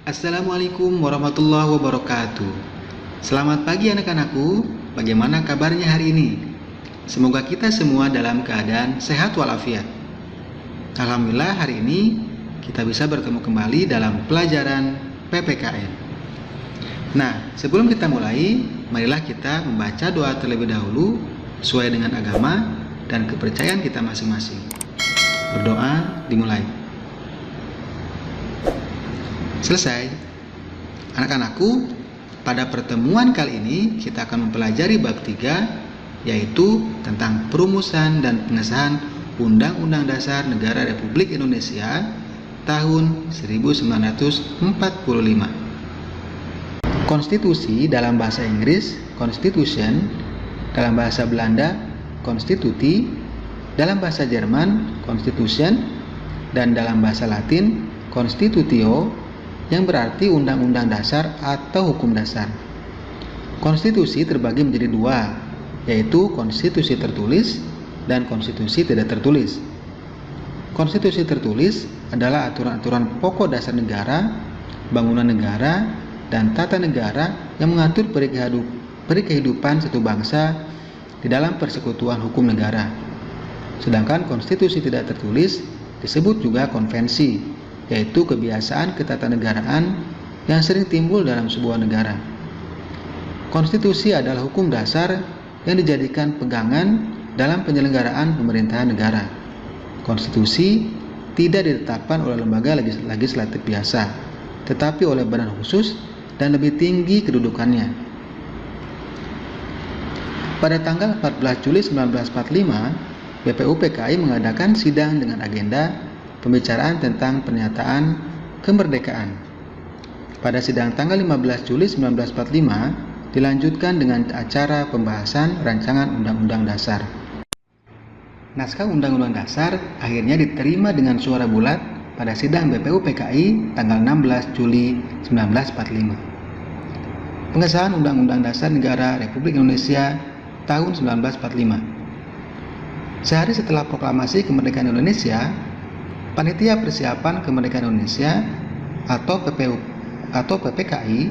Assalamualaikum warahmatullahi wabarakatuh. Selamat pagi anak-anakku, bagaimana kabarnya hari ini? Semoga kita semua dalam keadaan sehat walafiat. Alhamdulillah hari ini kita bisa bertemu kembali dalam pelajaran PPKN. Nah, sebelum kita mulai, marilah kita membaca doa terlebih dahulu sesuai dengan agama dan kepercayaan kita masing-masing. Berdoa dimulai. Selesai. Anak-anakku, pada pertemuan kali ini kita akan mempelajari bab 3, yaitu tentang perumusan dan pengesahan Undang-Undang Dasar Negara Republik Indonesia tahun 1945. Konstitusi dalam bahasa Inggris Constitution, dalam bahasa Belanda Constitutie, dalam bahasa Jerman Constitution, dan dalam bahasa Latin Constitutio, yang berarti undang-undang dasar atau hukum dasar. Konstitusi terbagi menjadi dua, yaitu konstitusi tertulis dan konstitusi tidak tertulis. Konstitusi tertulis adalah aturan-aturan pokok dasar negara, bangunan negara, dan tata negara yang mengatur perikehidupan satu bangsa di dalam persekutuan hukum negara. Sedangkan konstitusi tidak tertulis disebut juga konvensi, yaitu kebiasaan ketatanegaraan yang sering timbul dalam sebuah negara. Konstitusi adalah hukum dasar yang dijadikan pegangan dalam penyelenggaraan pemerintahan negara. Konstitusi tidak ditetapkan oleh lembaga legislatif biasa, tetapi oleh badan khusus dan lebih tinggi kedudukannya. Pada tanggal 14 Juli 1945, BPUPKI mengadakan sidang dengan agenda pembicaraan tentang pernyataan kemerdekaan. Pada sidang tanggal 15 Juli 1945 dilanjutkan dengan acara pembahasan rancangan Undang-Undang Dasar. Naskah Undang-Undang Dasar akhirnya diterima dengan suara bulat pada sidang BPUPKI tanggal 16 Juli 1945. Pengesahan Undang-Undang Dasar Negara Republik Indonesia tahun 1945. Sehari setelah proklamasi kemerdekaan Indonesia, Panitia Persiapan Kemerdekaan Indonesia atau PPKI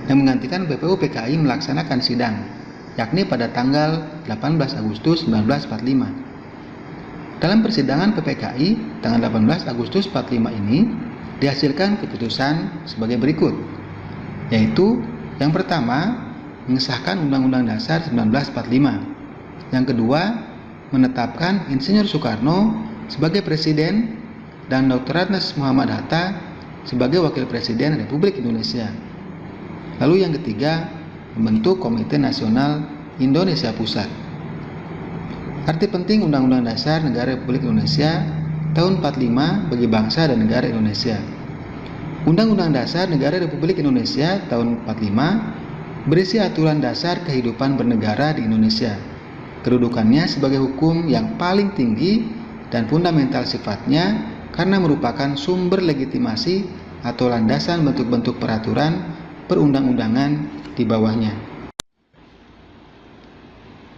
yang menggantikan BPUPKI melaksanakan sidang, yakni pada tanggal 18 Agustus 1945. Dalam persidangan PPKI tanggal 18 Agustus 45 ini dihasilkan keputusan sebagai berikut, yaitu yang pertama, mengesahkan Undang-Undang Dasar 1945. Yang kedua, menetapkan Insinyur Soekarno sebagai Presiden dan Dr. Ratna Muhammad Hatta sebagai Wakil Presiden Republik Indonesia. Lalu yang ketiga, membentuk Komite Nasional Indonesia Pusat. Arti penting Undang-Undang Dasar Negara Republik Indonesia tahun 45 bagi bangsa dan negara Indonesia. Undang-Undang Dasar Negara Republik Indonesia tahun 45 berisi aturan dasar kehidupan bernegara di Indonesia. Kedudukannya sebagai hukum yang paling tinggi dan fundamental sifatnya karena merupakan sumber legitimasi atau landasan bentuk-bentuk peraturan perundang-undangan di bawahnya.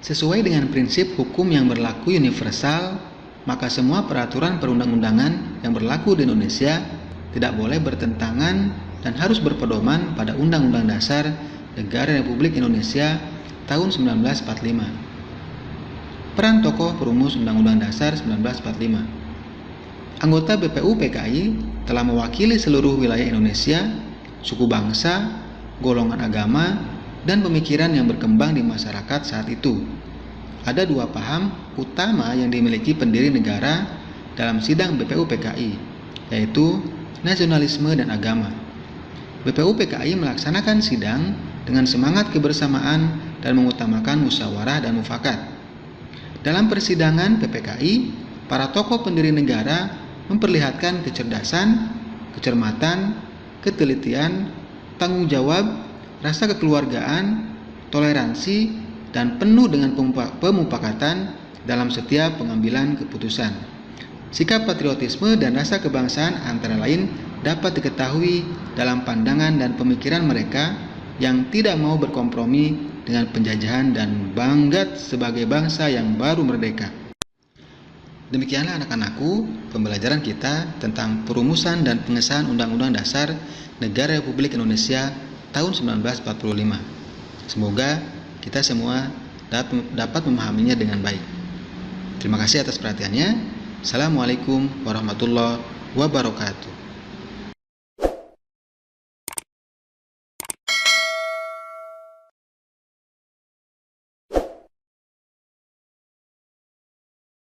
Sesuai dengan prinsip hukum yang berlaku universal, maka semua peraturan perundang-undangan yang berlaku di Indonesia tidak boleh bertentangan dan harus berpedoman pada Undang-Undang Dasar Negara Republik Indonesia tahun 1945. Peran tokoh perumus Undang-Undang Dasar 1945. Anggota BPUPKI telah mewakili seluruh wilayah Indonesia, suku bangsa, golongan agama, dan pemikiran yang berkembang di masyarakat saat itu. Ada dua paham utama yang dimiliki pendiri negara dalam sidang BPUPKI, yaitu nasionalisme dan agama. BPUPKI melaksanakan sidang dengan semangat kebersamaan dan mengutamakan musyawarah dan mufakat. Dalam persidangan PPKI, para tokoh pendiri negara memperlihatkan kecerdasan, kecermatan, ketelitian, tanggung jawab, rasa kekeluargaan, toleransi, dan penuh dengan pemufakatan dalam setiap pengambilan keputusan. Sikap patriotisme dan rasa kebangsaan antara lain dapat diketahui dalam pandangan dan pemikiran mereka yang tidak mau berkompromi dengan penjajahan dan bangga sebagai bangsa yang baru merdeka. Demikianlah anak-anakku, pembelajaran kita tentang perumusan dan pengesahan Undang-Undang Dasar Negara Republik Indonesia tahun 1945. Semoga kita semua dapat memahaminya dengan baik. Terima kasih atas perhatiannya. Assalamualaikum warahmatullahi wabarakatuh.